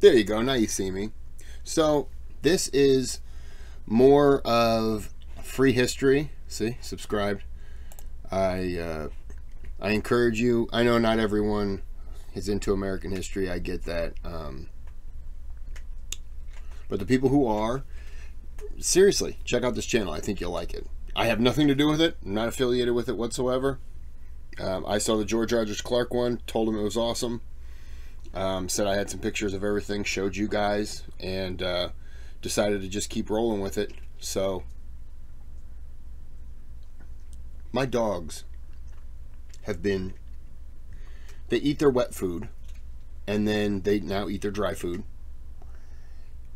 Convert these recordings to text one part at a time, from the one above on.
There you go. Now you see me. So this is more of free history. See, subscribed. I encourage you. I know not everyone is into American history. I get that. But the people who are, seriously, check out this channel. I think you'll like it. I have nothing to do with it. I'm not affiliated with it whatsoever. I saw the George Rogers Clark one, told him it was awesome. Said I had some pictures of everything, showed you guys, and decided to just keep rolling with it. So my dogs have been, they eat their wet food and then they now eat their dry food,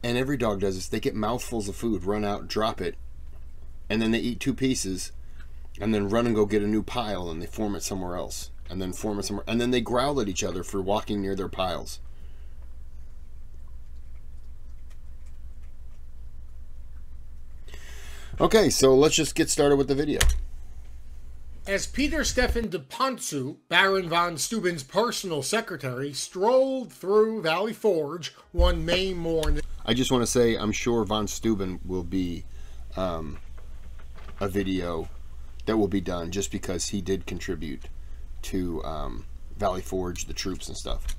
and every dog does this. They get mouthfuls of food, run out, drop it, and then they eat 2 pieces and then run and go get a new pile, and they form it somewhere else, and then form it somewhere, and then they growl at each other for walking near their piles. Okay, so let's just get started with the video. As Peter Stephan de Ponthieu, Baron von Steuben's personal secretary, strolled through Valley Forge one May morning. I just want to say I'm sure von Steuben will be a video that will be done, just because he did contribute to Valley Forge, the troops and stuff.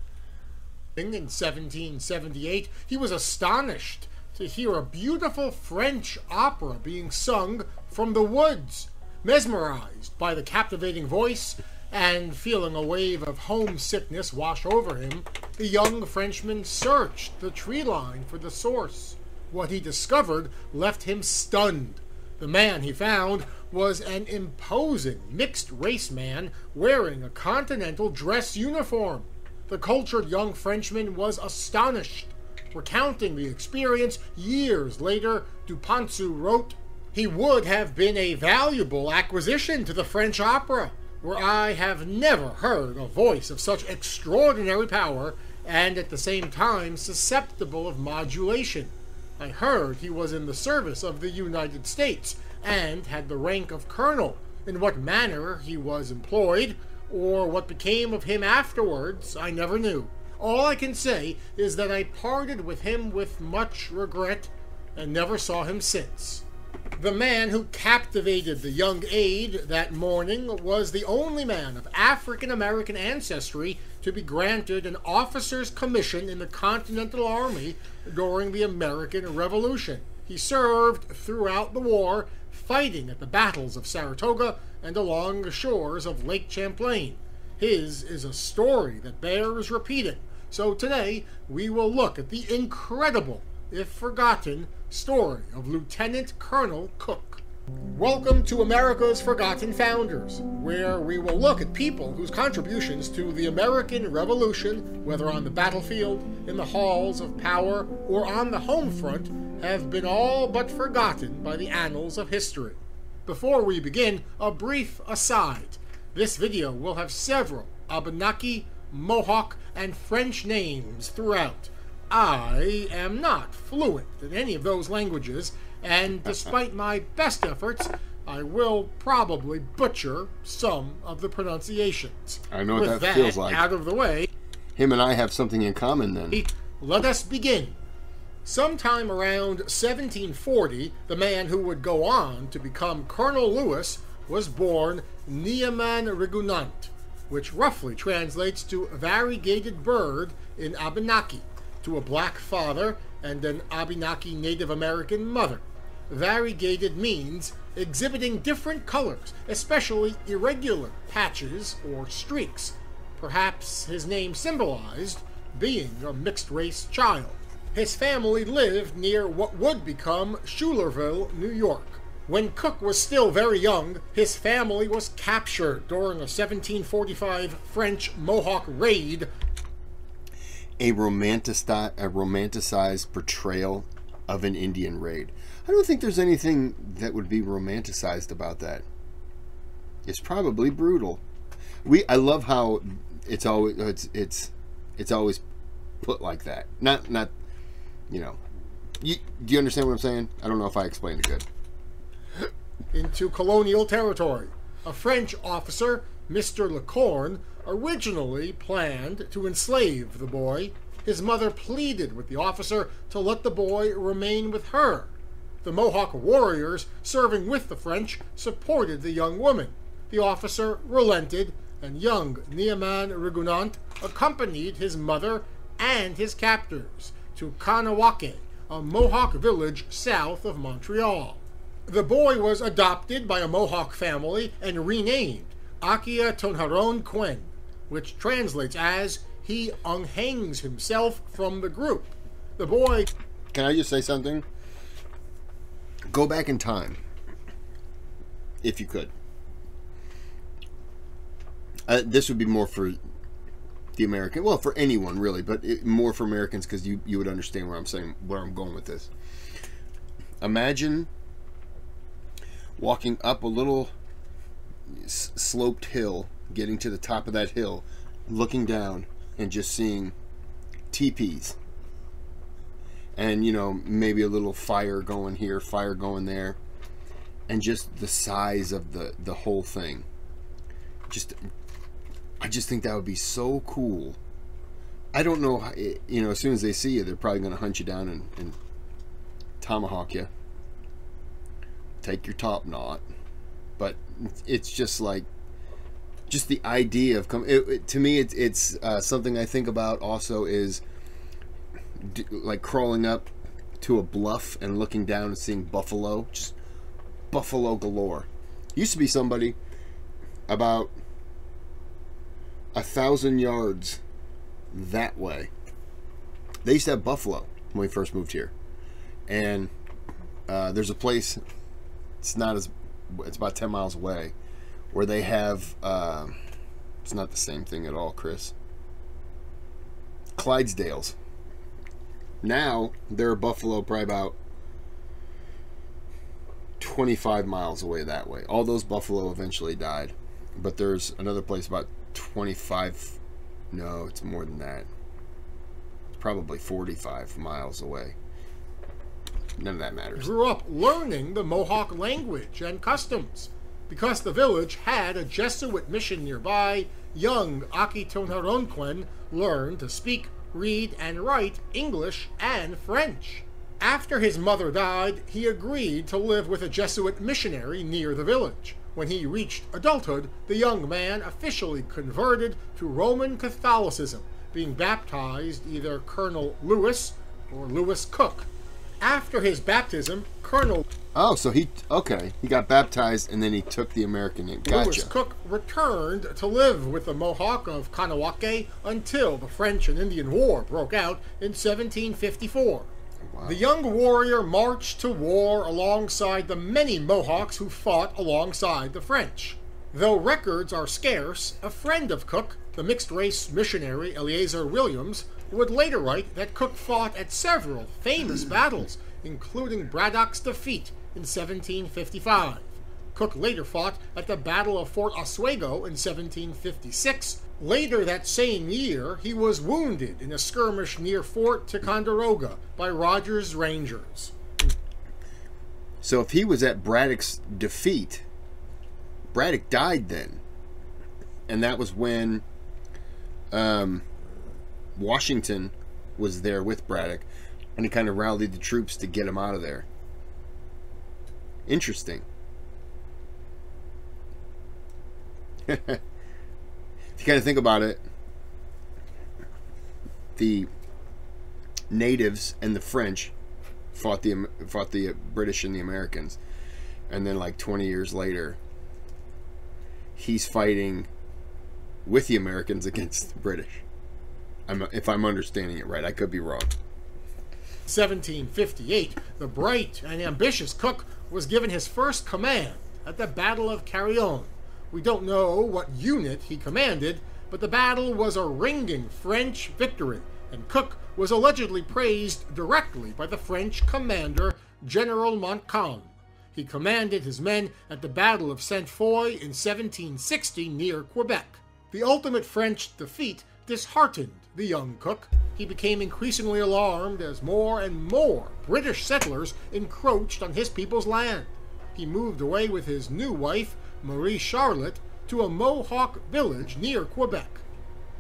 In 1778, he was astonished to hear a beautiful French opera being sung from the woods. Mesmerized by the captivating voice and feeling a wave of homesickness wash over him, the young Frenchman searched the tree line for the source. What he discovered left him stunned. The man he found was an imposing mixed-race man wearing a continental dress uniform. The cultured young Frenchman was astonished. Recounting the experience years later, de Ponthieu wrote, "He would have been a valuable acquisition to the French opera, where I have never heard a voice of such extraordinary power and at the same time susceptible of modulation. I heard he was in the service of the United States and had the rank of colonel. In what manner he was employed, or what became of him afterwards, I never knew. All I can say is that I parted with him with much regret and never saw him since." The man who captivated the young aide that morning was the only man of African-American ancestry to be granted an officer's commission in the Continental Army during the American Revolution. He served throughout the war, fighting at the battles of Saratoga and along the shores of Lake Champlain. His is a story that bears repeating, so today we will look at the incredible, if forgotten, story of Lieutenant Colonel Cook. Welcome to America's Forgotten Founders, where we will look at people whose contributions to the American Revolution, whether on the battlefield, in the halls of power, or on the home front, have been all but forgotten by the annals of history. Before we begin, a brief aside. This video will have several Abenaki, Mohawk, and French names throughout. I am not fluent in any of those languages, and despite my best efforts, I will probably butcher some of the pronunciations. I know what that feels like. Out of the way, him and I have something in common then. Let us begin. Sometime around 1740, the man who would go on to become Colonel Lewis was born Neaman Rigunant, which roughly translates to variegated bird in Abenaki, to a black father and an Abenaki Native American mother. Variegated means exhibiting different colors, especially irregular patches or streaks. Perhaps his name symbolized being a mixed-race child. His family lived near what would become Schuylerville, New York. When Cook was still very young, his family was captured during a 1745 French Mohawk raid. A romanticized portrayal of an Indian raid. I don't think there's anything that would be romanticized about that. It's probably brutal. I love how it's always put like that. Not you know. Do you understand what I'm saying? I don't know if I explained it good. Into colonial territory. A French officer, Mr. Lecorne, originally planned to enslave the boy, his mother pleaded with the officer to let the boy remain with her. The Mohawk warriors serving with the French supported the young woman. The officer relented, and young Nieman Rigunant accompanied his mother and his captors to Kanawake, a Mohawk village south of Montreal. The boy was adopted by a Mohawk family and renamed Akia Tonharon Quen, which translates as, he unhangs himself from the group. The boy... Can I just say something? Go back in time, if you could. This would be more for the American, well, for anyone really, but more for Americans, because you would understand where I'm saying, where I'm going with this. Imagine walking up a little sloped hill, getting to the top of that hill, looking down and just seeing teepees, and you know, maybe a little fire going here, fire going there, and just the size of the whole thing. I just think that would be so cool. I don't know how, you know, as soon as they see you, they're probably going to hunt you down and tomahawk you, take your top knot. But it's just like, just the idea of to me, it's something I think about also is like crawling up to a bluff and looking down and seeing buffalo, just buffalo galore. Used to be somebody about 1,000 yards that way. They used to have buffalo when we first moved here, and there's a place, it's about 10 miles away, where they have it's not the same thing at all, Chris. Clydesdales. Now there are buffalo probably about 25 miles away that way. All those buffalo eventually died, but there's another place about 25, no, it's more than that. It's probably 45 miles away. None of that matters. Grew up learning the Mohawk language and customs. Because the village had a Jesuit mission nearby, young Aki Tonharonquen learned to speak, read, and write English and French. After his mother died, he agreed to live with a Jesuit missionary near the village. When he reached adulthood, the young man officially converted to Roman Catholicism, being baptized either Colonel Lewis or Lewis Cook. After his baptism, Colonel... Oh, so he got baptized and then he took the American name. Gotcha. Lewis Cook returned to live with the Mohawk of Kanawake until the French and Indian War broke out in 1754. Wow. The young warrior marched to war alongside the many Mohawks who fought alongside the French. Though records are scarce, a friend of Cook, the mixed-race missionary Eleazar Williams, would later write that Cook fought at several famous battles, including Braddock's defeat in 1755. Cook later fought at the Battle of Fort Oswego in 1756. Later that same year, he was wounded in a skirmish near Fort Ticonderoga by Rogers' Rangers. So if he was at Braddock's defeat, Braddock died then. And that was when Washington was there with Braddock, and he kind of rallied the troops to get him out of there. Interesting. If you kind of think about it, the natives and the French fought the British and the Americans, and then like 20 years later, he's fighting with the Americans against the British. If I'm understanding it right, I could be wrong. 1758, the bright and ambitious Cook was given his first command at the Battle of Carillon. We don't know what unit he commanded, but the battle was a ringing French victory, and Cook was allegedly praised directly by the French commander, General Montcalm. He commanded his men at the Battle of Sainte-Foy in 1760 near Quebec. The ultimate French defeat disheartened the young Cook. He became increasingly alarmed as more and more British settlers encroached on his people's land. He moved away with his new wife, Marie Charlotte, to a Mohawk village near Quebec.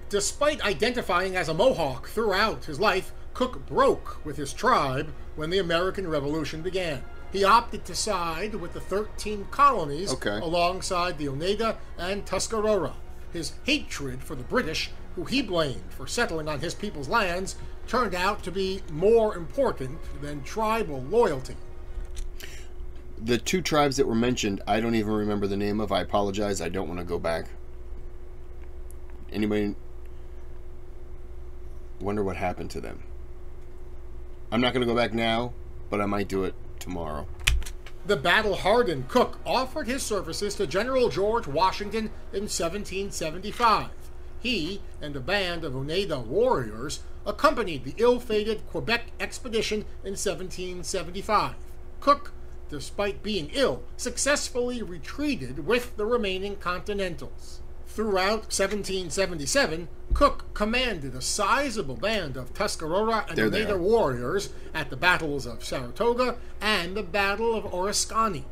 Despite identifying as a Mohawk throughout his life, Cook broke with his tribe when the American Revolution began. He opted to side with the 13 colonies alongside the Oneida and Tuscarora. His hatred for the British, who he blamed for settling on his people's lands, turned out to be more important than tribal loyalty. The two tribes that were mentioned, I don't even remember the name of. I apologize. I don't want to go back. Anybody wonder what happened to them? I'm not going to go back now, but I might do it tomorrow. The battle-hardened Cook offered his services to General George Washington in 1775. He and a band of Oneida warriors accompanied the ill-fated Quebec expedition in 1775. Cook, despite being ill, successfully retreated with the remaining Continentals. Throughout 1777, Cook commanded a sizable band of Tuscarora and Oneida warriors at the battles of Saratoga and the Battle of Oriskany.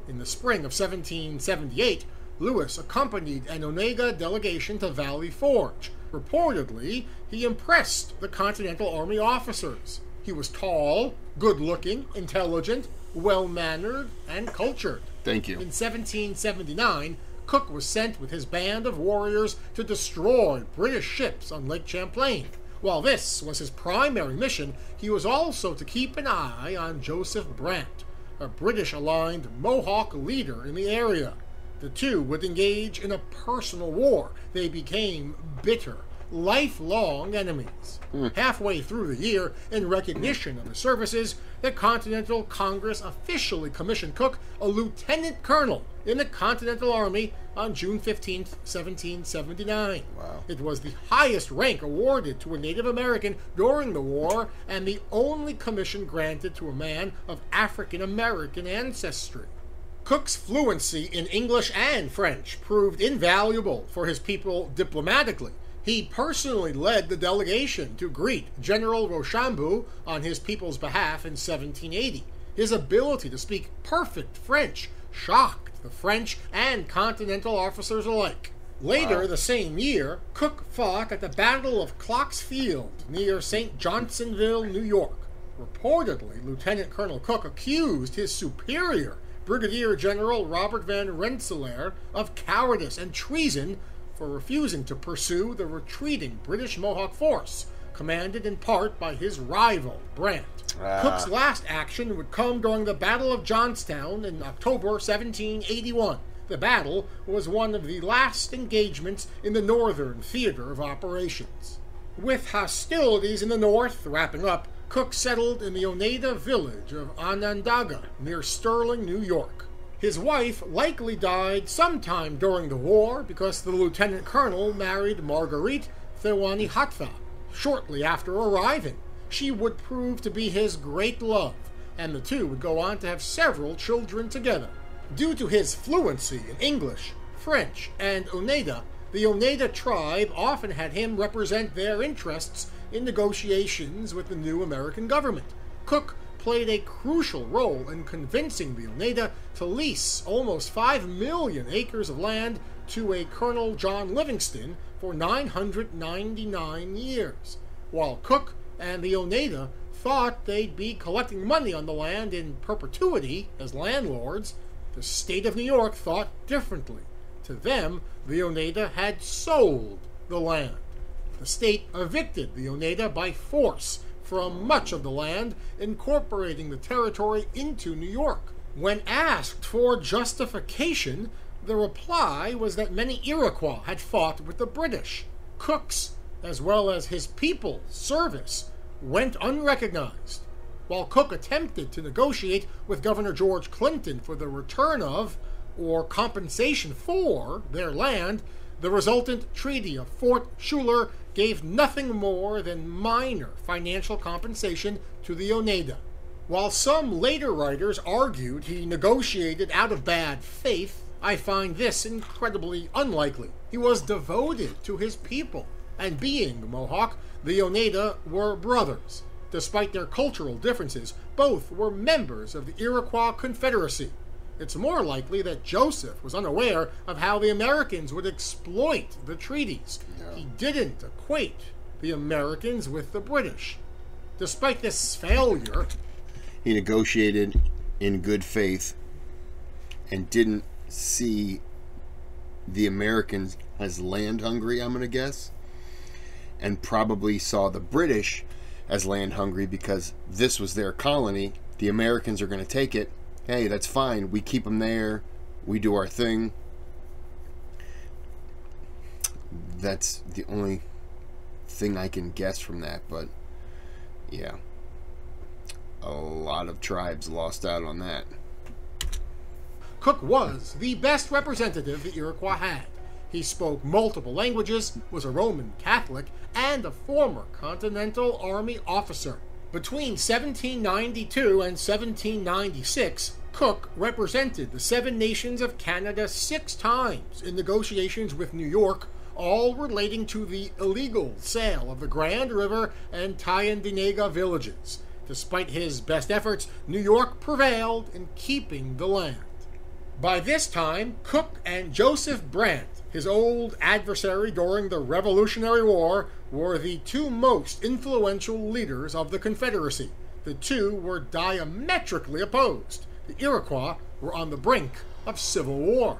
In the spring of 1778, Lewis accompanied an Oneida delegation to Valley Forge. Reportedly, he impressed the Continental Army officers. He was tall, good-looking, intelligent, well-mannered, and cultured. Thank you. In 1779, Cook was sent with his band of warriors to destroy British ships on Lake Champlain. While this was his primary mission, he was also to keep an eye on Joseph Brant, a British-aligned Mohawk leader in the area. The two would engage in a personal war. They became bitter, lifelong enemies. Halfway through the year, in recognition of his services, the Continental Congress officially commissioned Cook a lieutenant colonel in the Continental Army on June 15, 1779. Wow. It was the highest rank awarded to a Native American during the war and the only commission granted to a man of African American ancestry. Cook's fluency in English and French proved invaluable for his people diplomatically. He personally led the delegation to greet General Rochambeau on his people's behalf in 1780. His ability to speak perfect French shocked the French and Continental officers alike. Later the same year, Cook fought at the Battle of Clocks Field near St. Johnsonville, New York. Reportedly, Lieutenant Colonel Cook accused his superior, Brigadier General Robert Van Rensselaer, of cowardice and treason for refusing to pursue the retreating British Mohawk force, commanded in part by his rival, Brant. Cook's last action would come during the Battle of Johnstown in October 1781. The battle was one of the last engagements in the northern theater of operations. With hostilities in the north wrapping up, Cook settled in the Oneida village of Onondaga near Sterling, New York. His wife likely died sometime during the war because the lieutenant colonel married Marguerite Thewanihatha shortly after arriving. She would prove to be his great love, and the two would go on to have several children together. Due to his fluency in English, French, and Oneida, the Oneida tribe often had him represent their interests in negotiations with the new American government. Cook played a crucial role in convincing the Oneida to lease almost 5 million acres of land to a Colonel John Livingston for 999 years. While Cook and the Oneida thought they'd be collecting money on the land in perpetuity as landlords, the state of New York thought differently. To them, the Oneida had sold the land. The state evicted the Oneida by force from much of the land, incorporating the territory into New York. When asked for justification, the reply was that many Iroquois had fought with the British. Cook's, as well as his people's, service went unrecognized. While Cook attempted to negotiate with Governor George Clinton for the return of, or compensation for, their land, the resultant Treaty of Fort Schuyler gave nothing more than minor financial compensation to the Oneida. While some later writers argued he negotiated out of bad faith, I find this incredibly unlikely. He was devoted to his people, and being Mohawk, the Oneida were brothers. Despite their cultural differences, both were members of the Iroquois Confederacy. It's more likely that Joseph was unaware of how the Americans would exploit the treaties. Yeah. He didn't equate the Americans with the British. Despite this failure, he negotiated in good faith and didn't see the Americans as land hungry, I'm going to guess, and probably saw the British as land hungry because this was their colony. The Americans are going to take it. Hey, that's fine. We keep them there. We do our thing. That's the only thing I can guess from that, but yeah. A lot of tribes lost out on that. Cook was the best representative the Iroquois had. He spoke multiple languages, was a Roman Catholic, and a former Continental Army officer. Between 1792 and 1796, Cook represented the Seven Nations of Canada 6 times in negotiations with New York, all relating to the illegal sale of the Grand River and Tyendinaga villages. Despite his best efforts, New York prevailed in keeping the land. By this time, Cook and Joseph Brant, his old adversary during the Revolutionary War, were the 2 most influential leaders of the Confederacy. The 2 were diametrically opposed. The Iroquois were on the brink of civil war.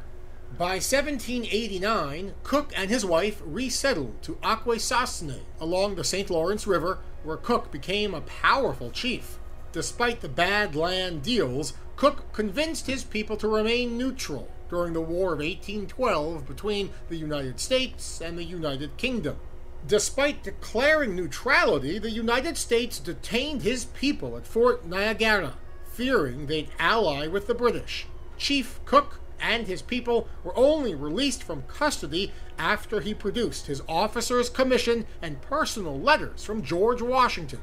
By 1789, Cook and his wife resettled to Akwesasne along the St. Lawrence River, where Cook became a powerful chief. Despite the bad land deals, Cook convinced his people to remain neutral during the War of 1812 between the United States and the United Kingdom. Despite declaring neutrality, the United States detained his people at Fort Niagara, fearing they'd ally with the British. Chief Cook and his people were only released from custody after he produced his officer's commission and personal letters from George Washington.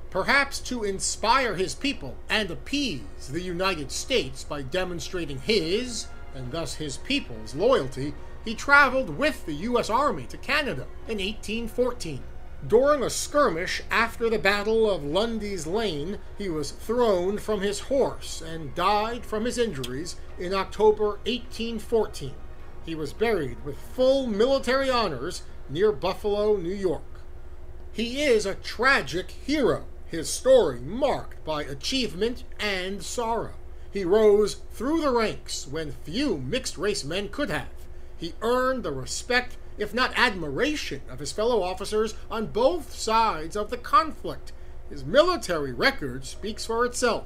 Perhaps to inspire his people and appease the United States by demonstrating his, and thus his people's, loyalty, he traveled with the U.S. Army to Canada in 1814. During a skirmish after the Battle of Lundy's Lane, he was thrown from his horse and died from his injuries in October 1814. He was buried with full military honors near Buffalo, New York. He is a tragic hero, his story marked by achievement and sorrow. He rose through the ranks when few mixed-race men could have. He earned the respect, if not admiration, of his fellow officers on both sides of the conflict. His military record speaks for itself.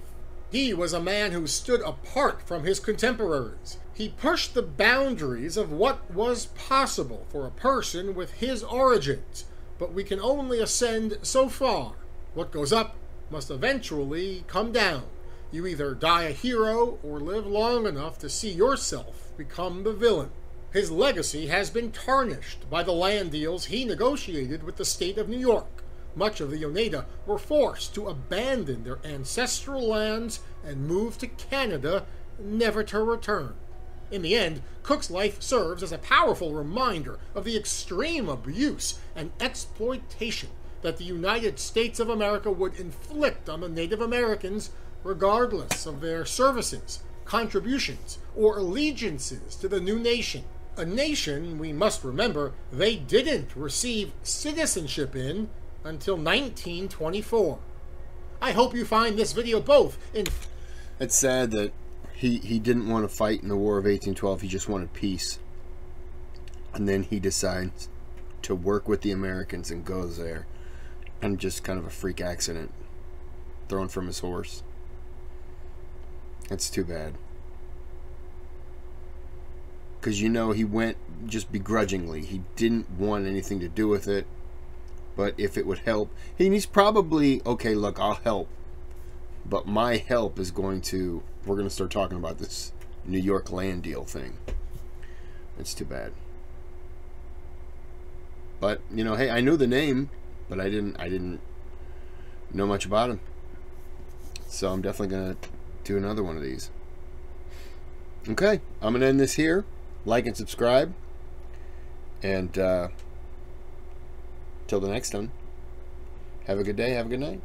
He was a man who stood apart from his contemporaries. He pushed the boundaries of what was possible for a person with his origins, but we can only ascend so far. What goes up must eventually come down. You either die a hero or live long enough to see yourself become the villain. His legacy has been tarnished by the land deals he negotiated with the state of New York. Much of the Oneida were forced to abandon their ancestral lands and move to Canada, never to return. In the end, Cook's life serves as a powerful reminder of the extreme abuse and exploitation that the United States of America would inflict on the Native Americans, regardless of their services, contributions, or allegiances to the new nation. A nation, we must remember, they didn't receive citizenship in until 1924. I hope you find this video both in... It's sad that he didn't want to fight in the War of 1812. He just wanted peace. And then he decides to work with the Americans and goes there. And just kind of a freak accident. Thrown from his horse. That's too bad. Because, you know, he went just begrudgingly. He didn't want anything to do with it. But if it would help... He's probably, okay, look, I'll help. But my help is going to... We're going to start talking about this New York land deal thing. It's too bad. But, you know, hey, I knew the name, but I didn't know much about him. So I'm definitely going to do another one of these. Okay, I'm going to end this here. Like and subscribe. And till the next time, have a good day, have a good night.